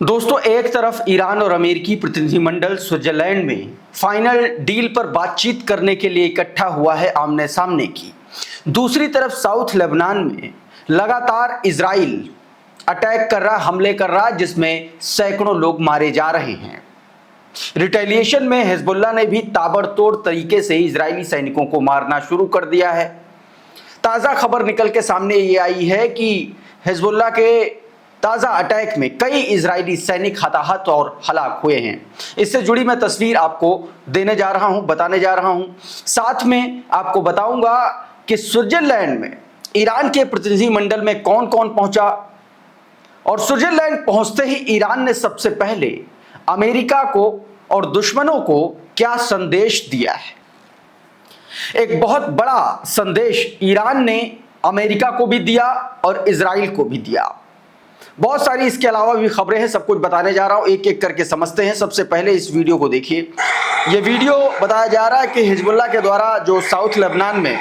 दोस्तों, एक तरफ ईरान और अमेरिकी प्रतिनिधिमंडल स्विट्जरलैंड में फाइनल डील पर बातचीत करने के लिए इकट्ठा हुआ है आमने सामने की। दूसरी तरफ साउथ लेबनान में लगातार इजराइल अटैक कर रहा, हमले कर रहा, जिसमें सैकड़ों लोग मारे जा रहे हैं। रिटेलिएशन में हिजबुल्लाह ने भी ताबड़तोड़ तरीके से इजरायली सैनिकों को मारना शुरू कर दिया है। ताज़ा खबर निकल के सामने ये आई है कि हिजबुल्लाह के ताज़ा अटैक में कई इजरायली सैनिक हताहत और हलाक हुए हैं। इससे जुड़ी मैं तस्वीर आपको देने जा रहा हूं, बताने जा रहा हूं। साथ में आपको बताऊंगा कि स्विट्जरलैंड में ईरान के प्रतिनिधिमंडल में कौन कौन पहुंचा, और स्विट्जरलैंड पहुंचते ही ईरान ने सबसे पहले अमेरिका को और दुश्मनों को क्या संदेश दिया है। एक बहुत बड़ा संदेश ईरान ने अमेरिका को भी दिया और इजराइल को भी दिया। बहुत सारी इसके अलावा भी खबरें हैं, सब कुछ बताने जा रहा हूं, एक एक करके समझते हैं। सबसे पहले इस वीडियो को देखिए। यह वीडियो बताया जा रहा है कि हिजबुल्लाह के द्वारा जो साउथ लेबनान में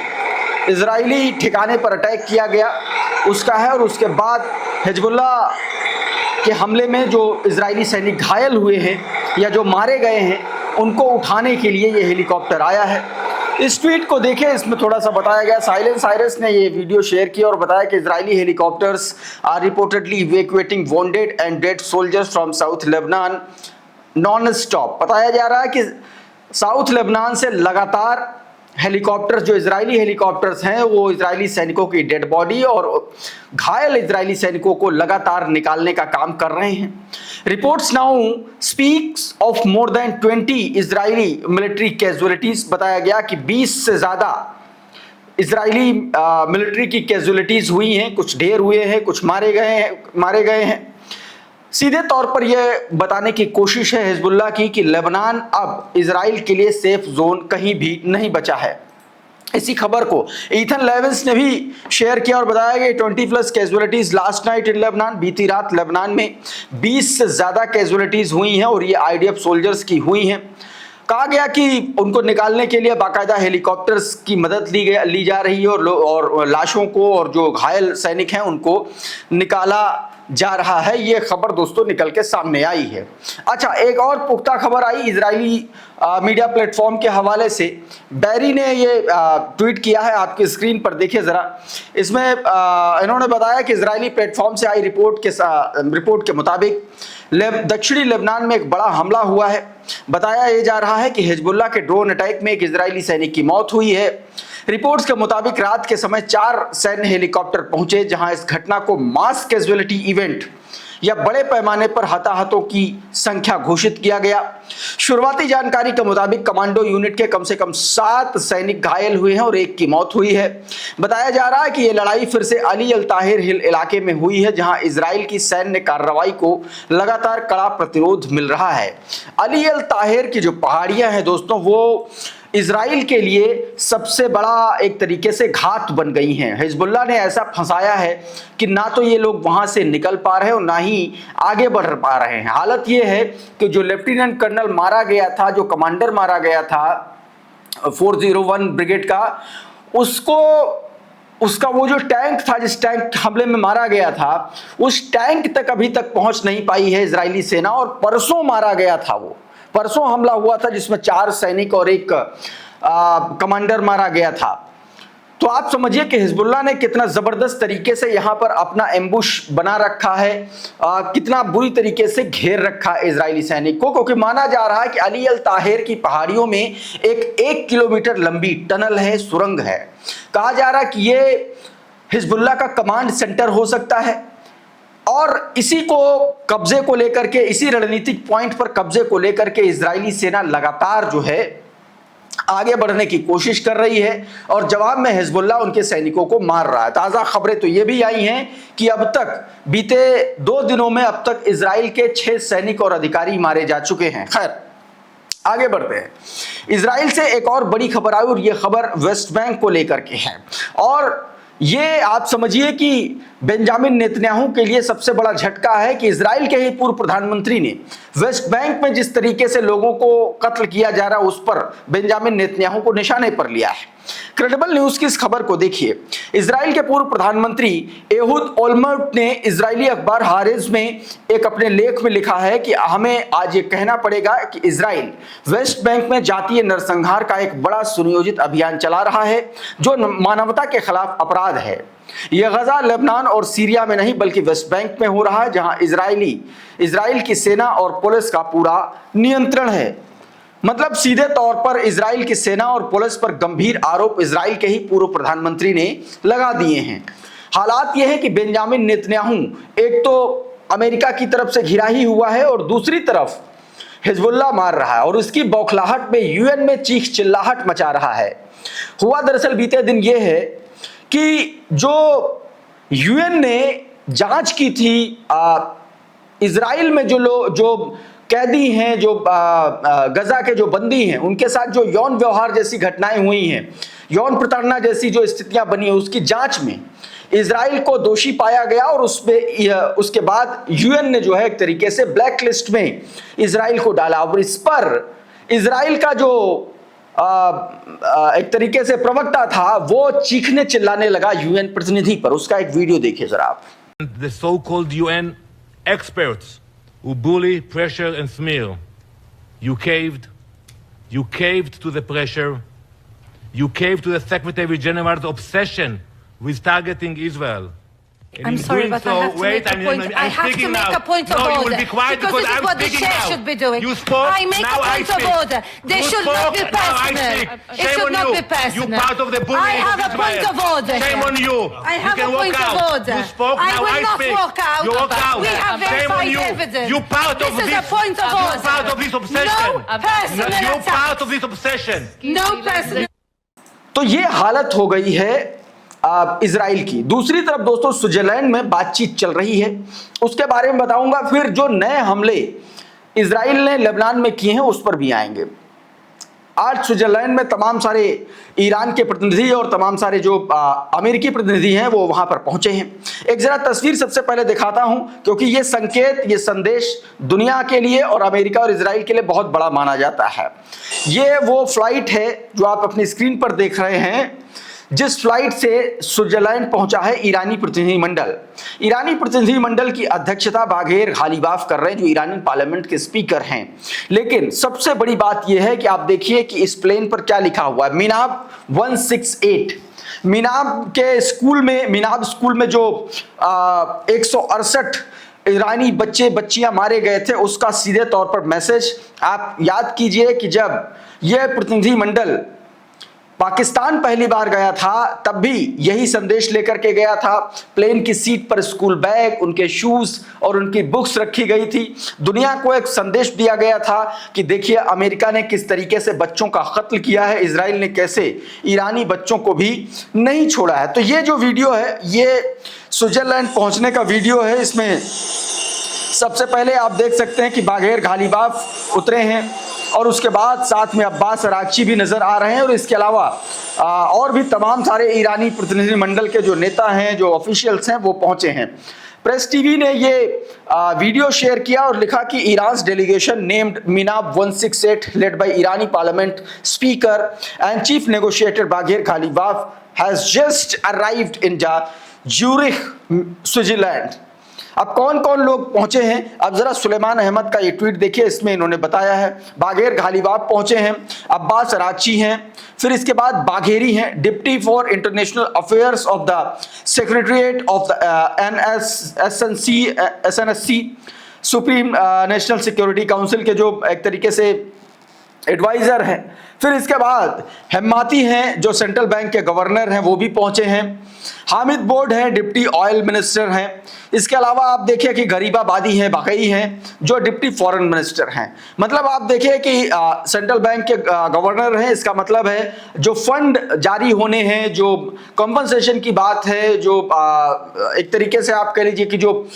इजरायली ठिकाने पर अटैक किया गया उसका है, और उसके बाद हिजबुल्लाह के हमले में जो इजरायली सैनिक घायल हुए हैं या जो मारे गए हैं उनको उठाने के लिए ये हेलीकॉप्टर आया है। इस ट्वीट को देखें, इसमें थोड़ा सा बताया गया। साइलेंस साइरस ने ये वीडियो शेयर किया और बताया कि Israeli helicopters are reportedly evacuating wounded and dead soldiers from south Lebanon non stop. बताया जा रहा है कि साउथ लेबनान से लगातार हेलीकॉप्टर्स, जो इजरायली हेलीकॉप्टर्स हैं, वो इजरायली सैनिकों की डेड बॉडी और घायल इजरायली सैनिकों को लगातार निकालने का काम कर रहे हैं। Reports now speaks of more than 20 Israeli military casualties. बताया गया कि 20 से ज़्यादा इजरायली मिलिट्री की कैजुअलिटीज हुई हैं, कुछ ढेर हुए हैं, कुछ मारे गए हैं। सीधे तौर पर यह बताने की कोशिश है हिजबुल्लाह की कि लेबनान अब इजराइल के लिए सेफ जोन कहीं भी नहीं बचा है। इसी खबर को ईथन लेविस ने भी शेयर किया और बताया कि 20+ casualties last night in Lebanon. बीती रात लेबनान में 20 से ज़्यादा कैजुअलिटीज हुई हैं और ये IDF सोल्जर्स की हुई हैं। कहा गया कि उनको निकालने के लिए बाकायदा हेलीकॉप्टर्स की मदद ली जा रही है और लाशों को और जो घायल सैनिक हैं उनको निकाला जा रहा है। ये खबर दोस्तों निकल के सामने आई है। अच्छा, एक और पुख्ता खबर आई इजरायली मीडिया प्लेटफॉर्म के हवाले से। बैरी ने ये ट्वीट किया है, आपकी स्क्रीन पर देखिए ज़रा। इसमें इन्होंने बताया कि इजरायली प्लेटफॉर्म से आई रिपोर्ट के मुताबिक दक्षिणी लेबनान में एक बड़ा हमला हुआ है। बताया ये जा रहा है कि हिजबुल्लाह के ड्रोन अटैक में एक इजरायली सैनिक की मौत हुई है। रिपोर्ट्स के मुताबिक रात के समय 4 सैन्य हेलीकॉप्टर पहुंचे, जहां इस घटना को मास कैजुअलिटी इवेंट या बड़े पैमाने पर हताहतों की संख्या घोषित किया गया। शुरुआती जानकारी के मुताबिक कमांडो यूनिट के कम से कम 7 सैनिक घायल हुए हैं और 1 की मौत हुई है। बताया जा रहा है कि यह लड़ाई फिर से अली अल ताहिर हिल इलाके में हुई है, जहां इजराइल की सैन्य कार्रवाई को लगातार कड़ा प्रतिरोध मिल रहा है। अली अल ताहिर की जो पहाड़ियां हैं दोस्तों, वो इजराइल के लिए सबसे बड़ा एक तरीके से घात बन गई हैं। हिजबुल्लाह ने ऐसा फंसाया है कि ना तो ये लोग वहां से निकल पा रहे हैं और ना ही आगे बढ़ पा रहे हैं। हालत ये है कि जो लेफ्टिनेंट कर्नल मारा गया था, जो कमांडर मारा गया था 401 ब्रिगेड का, उसका वो जो टैंक था, जिस टैंक हमले में मारा गया था, उस टैंक तक अभी तक पहुंच नहीं पाई है इजरायली सेना। और परसों मारा गया था, वो परसों हमला हुआ था जिसमें 4 सैनिक और 1 कमांडर मारा गया था। तो आप समझिए कि हिजबुल्लाह ने कितना जबरदस्त तरीके से यहां पर अपना एम्बुश बना रखा है, कितना बुरी तरीके से घेर रखा है इजरायली सैनिक को, क्योंकि माना जा रहा है कि अली अल ताहिर की पहाड़ियों में एक 1 किलोमीटर लंबी टनल है, सुरंग है। कहा जा रहा है कि ये हिजबुल्लाह का कमांड सेंटर हो सकता है और इसी को कब्जे को लेकर के, इसी रणनीतिक पॉइंट पर कब्जे को लेकर के इजरायली सेना लगातार जो है आगे बढ़ने की कोशिश कर रही है और जवाब में हिजबुल्लाह उनके सैनिकों को मार रहा है। ताज़ा खबरें तो ये भी आई हैं कि अब तक बीते 2 दिनों में अब तक इजराइल के 6 सैनिक और अधिकारी मारे जा चुके हैं। खैर, आगे बढ़ते हैं। इजराइल से एक और बड़ी खबर आई और ये खबर वेस्ट बैंक को लेकर के है। और ये आप समझिए कि बेंजामिन नेतन्याहू के लिए सबसे बड़ा झटका है कि इजराइल के ही पूर्व प्रधानमंत्री ने वेस्ट बैंक में जिस तरीके से लोगों को कत्ल किया जा रहा है उस पर बेंजामिन नेतन्याहू को निशाने पर लिया है। क्रेडिबल न्यूज की इस खबर को देखिए। इजराइल के पूर्व प्रधानमंत्री एहुद ओलमर्ट ने इजरायली अखबार हारेज में एक अपने लेख में लिखा है कि हमें आज ये कहना पड़ेगा कि इजराइल वेस्ट बैंक में जातीय नरसंहार का एक बड़ा सुनियोजित अभियान चला रहा है जो मानवता के खिलाफ अपराध है। यह गजा, लेबनान और सीरिया में नहीं बल्कि वेस्ट बैंक में हो रहा है जहां इजराइल की सेना और पुलिस का पूरा नियंत्रण है। मतलब सीधे तौर पर इजराइल की सेना और पुलिस पर गंभीर आरोप इजराइल के ही पूर्व प्रधानमंत्री ने लगा दिए हैं। हालात यह है कि बेंजामिन नेतन्याहू एक तो अमेरिका की तरफ से घिरा ही हुआ है और दूसरी तरफ हिजबुल्लाह मार रहा है और उसकी बौखलाहट में यूएन में चीख चिल्लाहट मचा रहा है। हुआ दरअसल बीते दिन यह है कि जो यूएन ने जांच की थी इजराइल में जो कैदी हैं, जो गजा के जो बंदी हैं, उनके साथ जो यौन व्यवहार जैसी घटनाएं हुई हैं, यौन प्रताड़ना जैसी जो स्थितियां बनी है, उसकी जांच में इजराइल को दोषी पाया गया और उसके बाद यूएन ने जो है एक तरीके से ब्लैक लिस्ट में इजराइल को डाला और इस पर इजराइल का जो एक तरीके से प्रवक्ता था वो चीखने चिल्लाने लगा यूएन प्रतिनिधि पर। उसका एक वीडियो देखिए जरा आप। The so-called UN experts who bully, pressure and smear. You caved to the pressure. You caved to the Secretary General's obsession with targeting Israel. And I'm sorry, but I have to make a point. I have to make a point of order. No, you will be quiet because this is what the chair should be doing. You spoke, I make a point of order. They should not be personal. It should not be personal. You part of the bullying. I have a point of order. Shame on you. I have a point of order. You spoke, I now will I not speak. walk out. You walk out. We have verified evidence. You part of this is a point of order. You part of this obsession. No personal You attack. part of this obsession. No personal. तो ये हालत हो गई है Israel की। दूसरी तरफ दोस्तों स्विट्जरलैंड में बातचीत चल रही है, उसके बारे में बताऊंगा। फिर जो नए हमले इजराइल ने लेबनान में किए हैं उस पर भी आएंगे। आज स्विट्जरलैंड में तमाम सारे ईरान के प्रतिनिधि और तमाम सारे जो अमेरिकी प्रतिनिधि हैं वो वहां पर पहुंचे हैं। एक जरा तस्वीर सबसे पहले दिखाता हूं क्योंकि ये संकेत, ये संदेश दुनिया के लिए और अमेरिका और इजराइल के लिए बहुत बड़ा माना जाता है। ये वो फ्लाइट है जो आप अपनी स्क्रीन पर देख रहे हैं जिस फ्लाइट से स्विट्जरलैंड पहुंचा है ईरानी प्रतिनिधिमंडल। ईरानी प्रतिनिधिमंडल की अध्यक्षता बाघेर गालिबाफ कर रहे हैं जो ईरानी पार्लियामेंट के स्पीकर हैं। लेकिन सबसे बड़ी बात यह है कि आप देखिए कि इस प्लेन पर क्या लिखा हुआ है, मिनाब 168। मिनाब स्कूल में जो 168 ईरानी बच्चियां मारे गए थे उसका सीधे तौर पर मैसेज आप याद कीजिए कि जब यह प्रतिनिधिमंडल पाकिस्तान पहली बार गया था तब भी यही संदेश लेकर के गया था। प्लेन की सीट पर स्कूल बैग, उनके शूज और उनकी बुक्स रखी गई थी। दुनिया को एक संदेश दिया गया था कि देखिए अमेरिका ने किस तरीके से बच्चों का कत्ल किया है, इजराइल ने कैसे ईरानी बच्चों को भी नहीं छोड़ा है। तो ये जो वीडियो है ये स्विट्जरलैंड पहुंचने का वीडियो है। इसमें सबसे पहले आप देख सकते हैं कि बाघेर गालिबाफ उतरे हैं और उसके बाद साथ में अब्बास अरागची भी नजर आ रहे हैं और इसके अलावा और भी तमाम सारे ईरानी प्रतिनिधिमंडल के जो नेता हैं, जो ऑफिशियल्स हैं वो पहुंचे हैं। प्रेस टीवी ने ये वीडियो शेयर किया और लिखा कि Iran's delegation named Minab 168 led by ईरानी parliament speaker and chief negotiator Bagher Ghalibaf has just arrived in Zurich Switzerland. अब कौन कौन लोग पहुंचे हैं, अब जरा सुलेमान अहमद का ये ट्वीट देखिए। इसमें इन्होंने बताया है बाघेर गालिबाफ पहुंचे हैं, अब्बास अरागची हैं, फिर इसके बाद बाघेरी हैं, deputy for international affairs of the secretariat of the SNSC, supreme national security council के जो एक तरीके से एडवाइजर हैं। फिर इसके बाद हेम्माती हैं जो सेंट्रल बैंक के गवर्नर हैं वो भी पहुंचे हैं। हामिद बोर्ड हैं, डिप्टी ऑयल मिनिस्टर हैं। इसके अलावा आप देखिए कि गरीबाबादी हैं, बाकई हैं जो डिप्टी फॉरेन मिनिस्टर हैं। मतलब आप देखिए कि सेंट्रल बैंक के गवर्नर हैं, इसका मतलब है जो फंड जारी होने हैं, जो कंपनसेशन की बात है, जो एक तरीके से आप कह लीजिए कि जो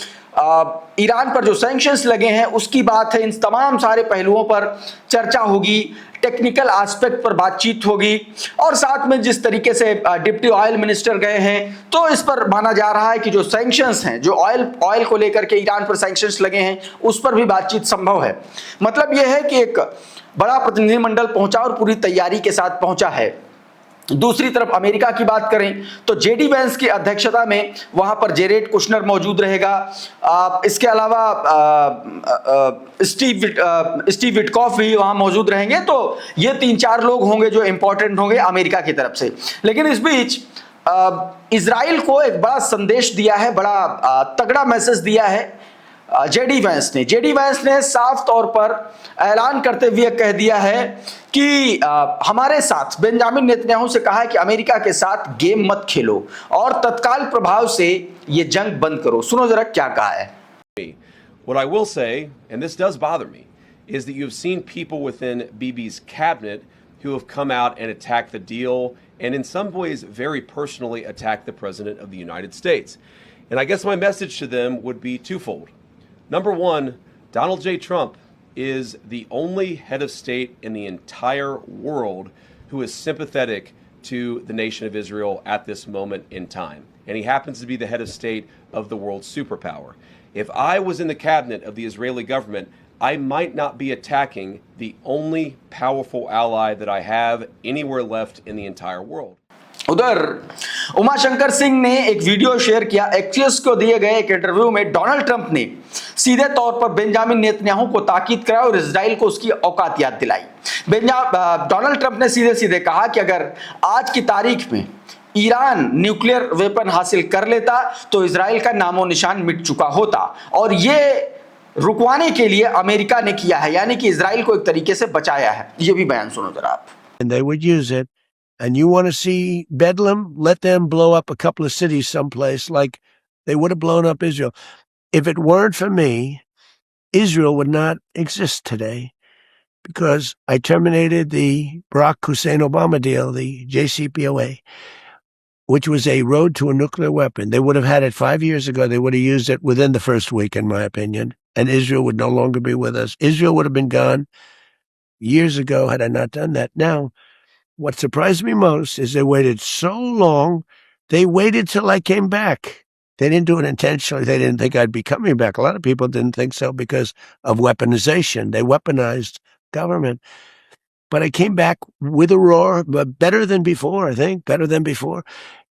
ईरान पर जो सैंक्शंस लगे हैं उसकी बात है। इन तमाम सारे पहलुओं पर चर्चा होगी। टेक्निकल एस्पेक्ट पर बातचीत होगी और साथ में जिस तरीके से डिप्टी ऑयल मिनिस्टर गए हैं तो इस पर माना जा रहा है कि जो सैंक्शंस हैं, जो ऑयल को लेकर के ईरान पर सैंक्शंस लगे हैं, उस पर भी बातचीत संभव है। मतलब यह है कि एक बड़ा प्रतिनिधिमंडल पहुंचा और पूरी तैयारी के साथ पहुंचा है। दूसरी तरफ अमेरिका की बात करें तो जेडी वेंस की अध्यक्षता में वहां पर जेरेड कुशनर मौजूद रहेगा। इसके अलावा स्टीव विटकॉफ भी वहां मौजूद रहेंगे। तो ये 3-4 लोग होंगे जो इंपॉर्टेंट होंगे अमेरिका की तरफ से। लेकिन इस बीच इजराइल को एक बड़ा संदेश दिया है, बड़ा तगड़ा मैसेज दिया है जेडी वेंस ने साफ तौर पर ऐलान करते हुए कह दिया है कि हमारे साथ बेंजामिन नेतन्याहू से कहा है कि अमेरिका के साथ गेम मत खेलो और तत्काल प्रभाव से ये जंग बंद करो। सुनो जरा क्या कहा है। What I will say, and this does bother me, is that you've seen people within Bibi's cabinet who have come out and attacked the deal and in some ways very personally attacked the President of the United States. And I guess my message to them would be twofold. Number one, Donald J. Trump is the only head of state in the entire world who is sympathetic to the nation of Israel at this moment in time. And he happens to be the head of state of the world's superpower. If I was in the cabinet of the Israeli government, I might not be attacking the only powerful ally that I have anywhere left in the entire world. उधर उमाशंकर सिंह ने एक video share किया। Axios को दिए गए एक interview में Donald Trump ने सीधे तौर पर बेंजामिन नेतन्याहू को ताकीद करा और इजराइल को उसकी औकात याद दिलाई। डोनाल्ड ट्रंप ने सीधे सीधे कहा कि अगर आज की तारीख में ईरान न्यूक्लियर वेपन हासिल कर लेता तो इजराइल का नामो निशान मिट चुका होता और ये रुकवाने के लिए अमेरिका ने किया है, यानी कि इजराइल को एक तरीके से बचाया है। ये भी बयान सुनो जरा आप। And they would use it. And you want to see Bedlam? Let them blow up a couple of cities someplace like they would have blown up Israel. If it weren't for me, Israel would not exist today because I terminated the Barack Hussein Obama deal, the JCPOA, which was a road to a nuclear weapon. They would have had it 5 years ago. They would have used it within the first week, in my opinion, and Israel would no longer be with us. Israel would have been gone years ago had I not done that. Now, what surprised me most is they waited so long. They waited till I came back. They didn't do it intentionally. They didn't think I'd be coming back. A lot of people didn't think so because of weaponization. They weaponized government. But I came back with a roar, but better than before, I think, better than before.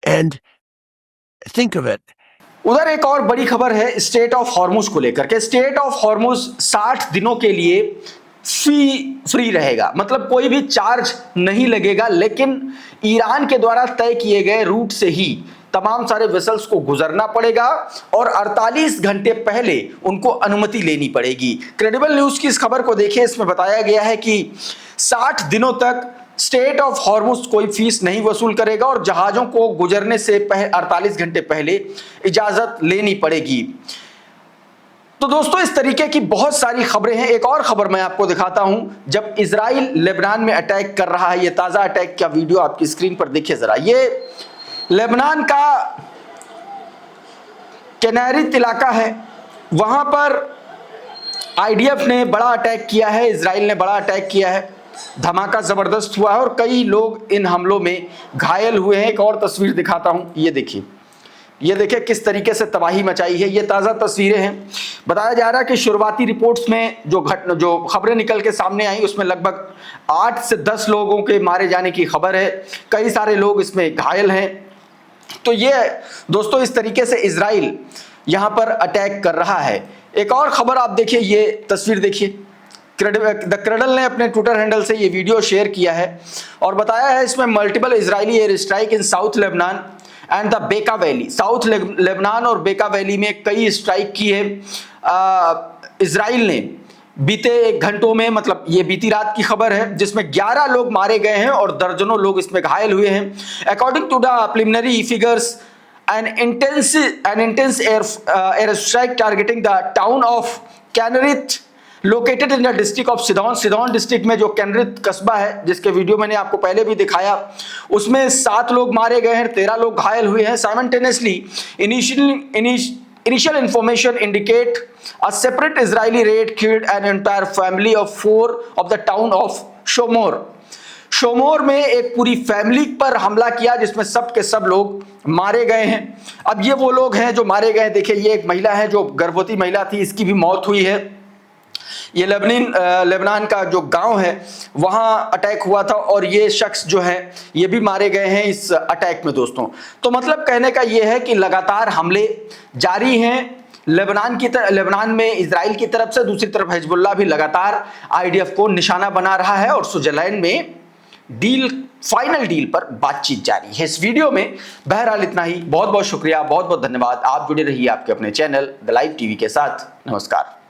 And think of it. उधर एक और बड़ी खबर है state of Hormuz को लेकर के। State of Hormuz 60 दिनों के लिए फ्री रहेगा, मतलब कोई भी चार्ज नहीं लगेगा, लेकिन ईरान के द्वारा तय किए गए रूट से ही तमाम सारे वेसल्स को गुजरना पड़ेगा और 48 घंटे पहले उनको अनुमति लेनी पड़ेगी। क्रेडिबल न्यूज की इस खबर को देखिए, इसमें बताया गया है कि 60 दिनों तक स्टेट ऑफ हॉर्मुज कोई फीस नहीं वसूल करेगा और जहाजों को गुजरने से 48 घंटे पहले इजाजत लेनी पड़ेगी। तो दोस्तों, इस तरीके की बहुत सारी खबरें हैं। एक और खबर मैं आपको दिखाता हूं। जब इजराइल लेबनान में अटैक कर रहा है, ये ताजा अटैक का वीडियो आपकी स्क्रीन पर देखिए जरा। ये लेबनान का कैनरित इलाका है, वहां पर आईडीएफ ने बड़ा अटैक किया है, इजराइल ने बड़ा अटैक किया है, धमाका जबरदस्त हुआ है और कई लोग इन हमलों में घायल हुए हैं। एक और तस्वीर दिखाता हूं, ये देखिए, ये देखिए किस तरीके से तबाही मचाई है। ये ताज़ा तस्वीरें हैं। बताया जा रहा है कि शुरुआती रिपोर्ट्स में जो खबरें निकल के सामने आई उसमें लगभग 8 से 10 लोगों के मारे जाने की खबर है, कई सारे लोग इसमें घायल हैं। तो ये दोस्तों इस तरीके से इजराइल यहाँ पर अटैक कर रहा है। एक और खबर आप देखिए, ये तस्वीर देखिए, द क्रेडल ने अपने ट्विटर हैंडल से ये वीडियो शेयर किया है और बताया है इसमें multiple Israeli air strike in south Lebanon and the बेका वैली। साउथ लेबनान और बेका वैली में कई स्ट्राइक की है इजराइल ने बीते घंटों में, मतलब ये बीती रात की खबर है, जिसमें 11 लोग मारे गए हैं और दर्जनों लोग इसमें घायल हुए हैं। According to the preliminary figures, an intense air strike targeting the town of Kinneret located in the district of Sidon। Sidon district में जो कैनरित कस्बा है, जिसके वीडियो मैंने आपको पहले भी दिखाया, उसमें 7 लोग मारे गए हैं, 13 लोग घायल हुए हैं। Simultaneously Initial information indicate a separate Israeli raid killed an entire family of 4 of the town of Shomor. शोमोर में एक पूरी फैमिली पर हमला किया जिसमें सब के सब लोग मारे गए हैं। अब ये वो लोग हैं जो मारे गए। देखिए ये एक महिला है जो गर्भवती महिला थी, इसकी भी मौत हुई है। ये लेबनान का जो गांव है वहां अटैक हुआ था और ये शख्स जो है ये भी मारे गए हैं इस अटैक में दोस्तों। तो मतलब कहने का ये है कि लगातार हमले जारी हैं लेबनान में इजराइल की तरफ से, दूसरी तरफ हिजबुल्लाह भी लगातार आईडीएफ को निशाना बना रहा है और स्विट्जरलैंड में फाइनल डील पर बातचीत जारी है। इस वीडियो में बहरहाल इतना ही। बहुत बहुत शुक्रिया, बहुत बहुत धन्यवाद। आप जुड़े रहिए आपके अपने चैनल द लाइव टीवी के साथ। नमस्कार।